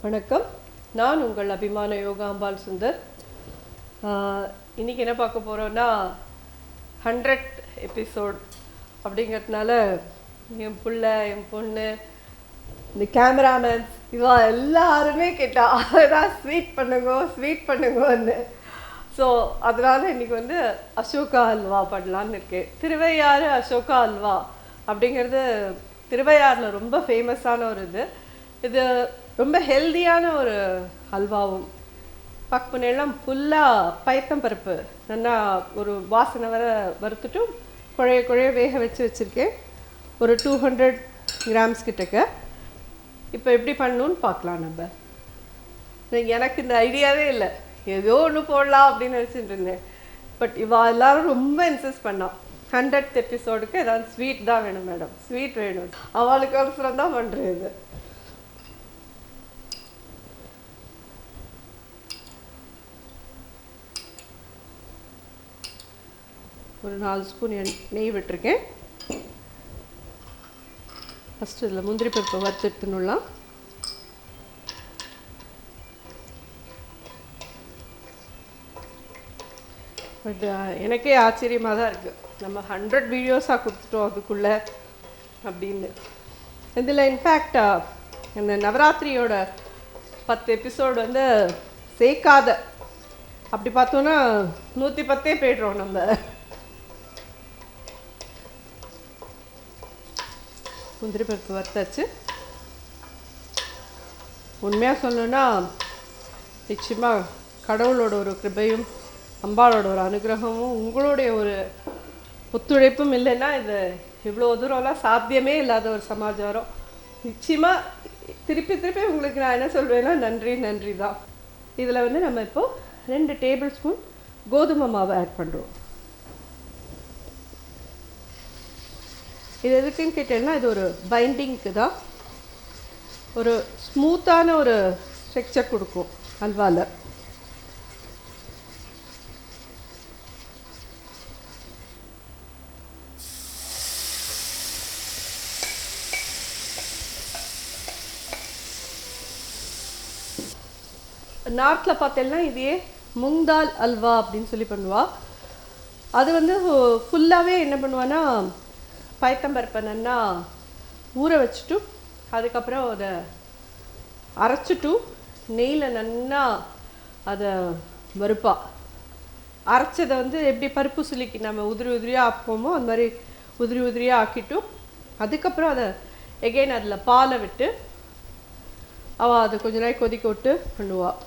வணக்கம். நான் உங்கள் அபிமான யோகாம்பால் சுந்தர். இன்றைக்கி என்ன பார்க்க போகிறோன்னா 100th எபிசோட் அப்படிங்கிறதுனால என் பிள்ளை என் பொண்ணு இந்த கேமராமேன்ஸ் இவா எல்லாருமே கேட்டா அதான் ஸ்வீட் பண்ணுங்கன்னு. ஸோ அதனால் இன்றைக்கி அசோகா ஹல்வா பண்ணலான்னு இருக்கேன். திருவையாறு அசோகா ஹல்வா அப்படிங்கிறது திருவையாறில் ரொம்ப ஃபேமஸான ஒரு இது ரொம்ப ஹெல்தியான ஒரு ஹல்வாவும். பக்குனெல்லாம் ஃபுல்லாக பயத்தம்பருப்பு நல்லா ஒரு வாசனை வறுத்துட்டு குழைய வேக வச்சுருக்கேன். ஒரு 200 கிராம்ஸ் கிட்டக்க. இப்போ எப்படி பண்ணணுன்னு பார்க்கலாம். எனக்கு இந்த ஐடியாவே இல்லை, ஏதோ ஒன்று போடலாம் அப்படின்னு நினச்சிட்டு இருந்தேன். பட் எல்லாரும் ரொம்ப இன்சிஸ்ட் பண்ணான் 100th எபிசோடுக்கு ஏதாவது ஸ்வீட் தான் வேணும் மேடம், ஸ்வீட் வேணும். அவளுக்கு அவசரம் தான் பண்ணுறேன். இது ஒரு 4 ஸ்பூன் நெய் விட்டுருக்கேன். ஃபஸ்ட்டு இதில் முந்திரி பருப்பை வறுத்து எடுத்துனுலாம். பட் எனக்கே ஆச்சரியமாக தான் இருக்குது, நம்ம 100 வீடியோஸாக கொடுத்துட்டோம் அதுக்குள்ளே அப்படின்னு. இதில் இன்ஃபேக்ட் இந்த நவராத்திரியோட 10 எபிசோடு சேர்க்காத அப்படி பார்த்தோன்னா 110 போய்டுறோம் நம்ம. முந்திரி பருப்பு வறுத்தாச்சு. உண்மையாக சொல்லணுன்னா நிச்சயமாக கடவுளோட ஒரு கிருபையும் அம்பாளோட ஒரு அனுகிரகமும் உங்களுடைய ஒரு ஒத்துழைப்பும் இல்லைன்னா இது இவ்வளோ தூரம்லாம் சாத்தியமே இல்லாத ஒரு சமாச்சாரம். நிச்சயமாக திருப்பி உங்களுக்கு நான் என்ன சொல்வேன்னா நன்றி தான். இதில் நம்ம இப்போது 2 டேபிள் ஸ்பூன் கோதுமை மாவை ஆட் பண்ணுறோம். இது எதுக்குன்னு கேட்டேன்னா இது ஒரு பைண்டிங்க்கு தான், ஒரு ஸ்மூத்தான ஒரு ஸ்ட்ரக்சர் கொடுக்கும் அல்வாவில். நார்த்தில் பார்த்தேன்னா இதையே முங்தால் அல்வா அப்படின்னு சொல்லி பண்ணுவா. அது ஃபுல்லாகவே என்ன பண்ணுவான்னா பயத்தம்பருப்பை நல்லா ஊற வச்சுட்டு அதுக்கப்புறம் அதை அரைச்சிட்டு நெய்யில் நல்லா அதை வறுப்பா. அரைச்சதை எப்படி பருப்பு சுலிக்கு நம்ம உதிரியாக ஆக்குவோமோ அந்த மாதிரி உதிரியாக ஆக்கிட்டு அதுக்கப்புறம் அதை எகெயின் அதில் பாலை விட்டு அவள் அதை கொஞ்ச நேரம் கொதிக்க விட்டு பண்ணுவாள்.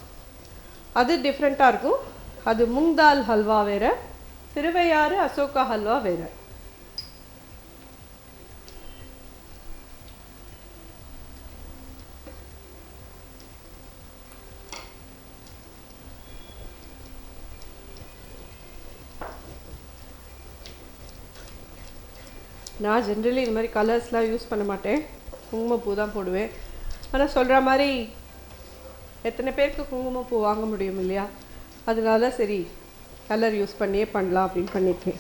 அது டிஃப்ரெண்ட்டாக இருக்கும். அது முங்தால் ஹல்வா வேறு, திருவையாறு அசோகா ஹல்வா வேறு. நான் ஜென்ரலி இந்த மாதிரி கலர்ஸ்லாம் யூஸ் பண்ண மாட்டேன், குங்குமப்பூ தான் போடுவேன். ஆனால் சொல்கிற மாதிரி எத்தனை பேருக்கு குங்குமப்பூ வாங்க முடியும் இல்லையா, அதனால சரி கலர் யூஸ் பண்ணியே பண்ணலாம் அப்படின்னு பண்ணியிருக்கேன்.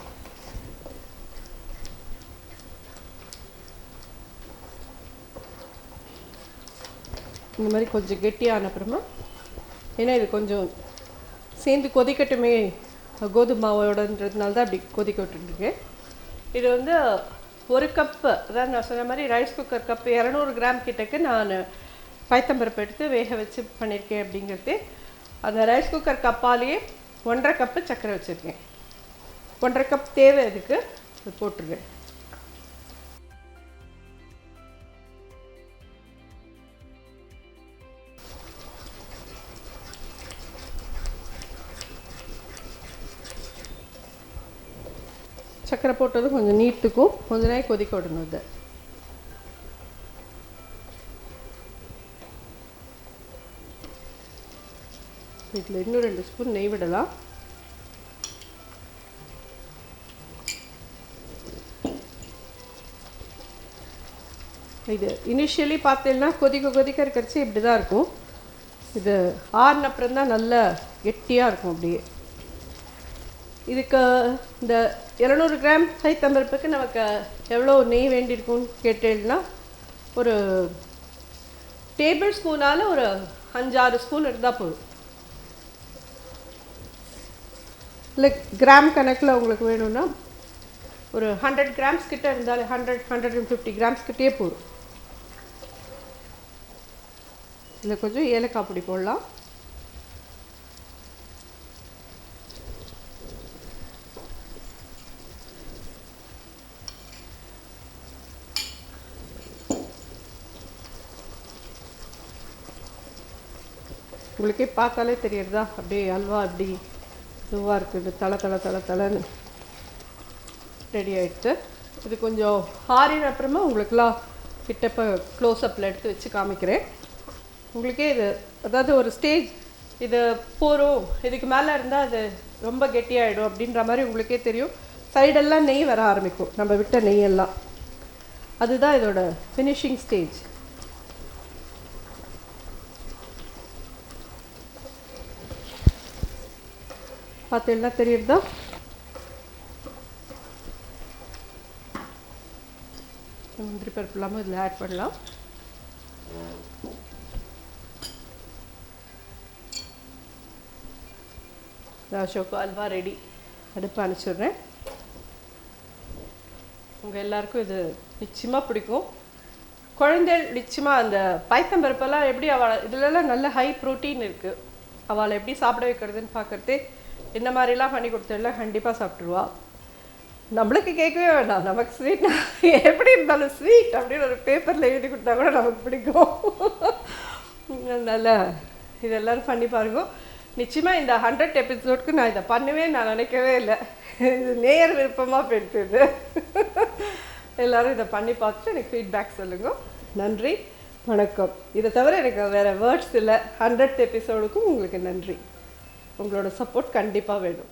இந்த மாதிரி கொஞ்சம் கெட்டியான அப்புறமா ஏன்னா இது கொஞ்சம் சேர்ந்து கொதிக்கட்டுமே கோதுமை மாவோடன்றதுனால தான் அப்படி கொதிக்க விட்டுருக்கேன். இது 1 கப்பு, அதாவது நான் சொன்ன மாதிரி ரைஸ் குக்கர் கப்பு 200 கிராம் கிட்டக்கு நான் பயத்தம்பருப்பு எடுத்து வேக வச்சு பண்ணியிருக்கேன். அப்படிங்கிறது அந்த ரைஸ் குக்கர் கப்பாலேயே 1.5 கப்பு சர்க்கரை வச்சுருக்கேன். 1.5 கப் தேவை இதுக்கு, அது போட்டுருக்கேன். சர்க்கரை போட்டது கொஞ்சம் நீட்டுக்கும் கொஞ்ச நேரம் கொதிக்க விடணும். இது இதில் இன்னும் 2 ஸ்பூன் நெய் விடலாம். இது இனிஷியலி பார்த்தீங்கன்னா கொதிக்க இருக்கிறச்சு இப்படி தான் இருக்கும். இது ஆறின அப்புறம் தான் நல்லா கெட்டியாக இருக்கும். அப்படியே இதுக்கு இந்த 200 கிராம் பயத்தம்பருப்புக்கு நமக்கு எவ்வளோ நெய் வேண்டியிருக்கும்னு கேட்டேன்னா ஒரு டேபிள் ஸ்பூனால் ஒரு 5-6 ஸ்பூன் இருந்தால் போதும். இல்லை கிராம் கணக்கில் உங்களுக்கு வேணும்னா ஒரு 100 கிராம்ஸ் கிட்ட இருந்தாலே 100-150 கிராம்ஸ் கிட்டே போதும். இதில் கொஞ்சம் ஏலக்காய் பொடி போடலாம். உங்களுக்கே பார்த்தாலே தெரியுறதா அப்படியே அல்வா அப்படி இதுவாக இருக்குது, தலை ரெடி ஆகிடுச்சு. இது கொஞ்சம் ஆறின அப்புறமா உங்களுக்குலாம் கிட்டப்போ க்ளோஸ்அப்பில் எடுத்து வச்சு காமிக்கிறேன். உங்களுக்கே இது அதாவது ஒரு ஸ்டேஜ் இது போகிறோம், இதுக்கு மேலே இருந்தால் அது ரொம்ப கெட்டியாகிடும் அப்படின்ற மாதிரி உங்களுக்கே தெரியும். சைடெல்லாம் நெய் வர ஆரம்பிக்கும், நம்ம விட்ட நெய்யெல்லாம். அதுதான் இதோட ஃபினிஷிங் ஸ்டேஜ். பார்த்தீங்கன்னா தெரியுதா? முந்திரி பருப்பு இல்லாமல் இதில் ஆட் பண்ணலாம். அசோகா அல்வா ரெடி. அடுப்பு அனுப்பிச்சிடுறேன். உங்கள் எல்லாருக்கும் இது நிச்சயமாக பிடிக்கும். குழந்தைகள் நிச்சயமாக அந்த பைத்தம்பருப்பெல்லாம் எப்படி இதிலெல்லாம் நல்ல ஹை ப்ரோட்டீன் இருக்குது. அவளை எப்படி சாப்பிட வைக்கிறதுன்னு பார்க்குறதே இந்த மாதிரிலாம் பண்ணி கொடுத்ததில்ல கண்டிப்பாக சாப்பிட்ருவா. நம்மளுக்கு கேட்கவே வேண்டாம், நமக்கு ஸ்வீட் எப்படி இருந்தாலும் ஸ்வீட் அப்படின்னு ஒரு பேப்பரில் எழுதி கொடுத்தா கூட நமக்கு பிடிக்கும். அதனால் இது எல்லோரும் பண்ணி பாருங்க. நிச்சயமாக இந்த 100 எபிசோடுக்கு நான் இதை பண்ணுவேன் நான் நினைக்கவே இல்லை. இது நேர் விருப்பமாக போயிடுது. எல்லோரும் இதை பண்ணி பார்த்துட்டு எனக்கு ஃபீட்பேக் சொல்லுங்கள். நன்றி, வணக்கம். இதை தவிர எனக்கு வேறு வேர்ட்ஸ் இல்லை. 100 எபிசோடுக்கும் உங்களுக்கு நன்றி. உங்களோட சப்போர்ட் கண்டிப்பாக வேணும்.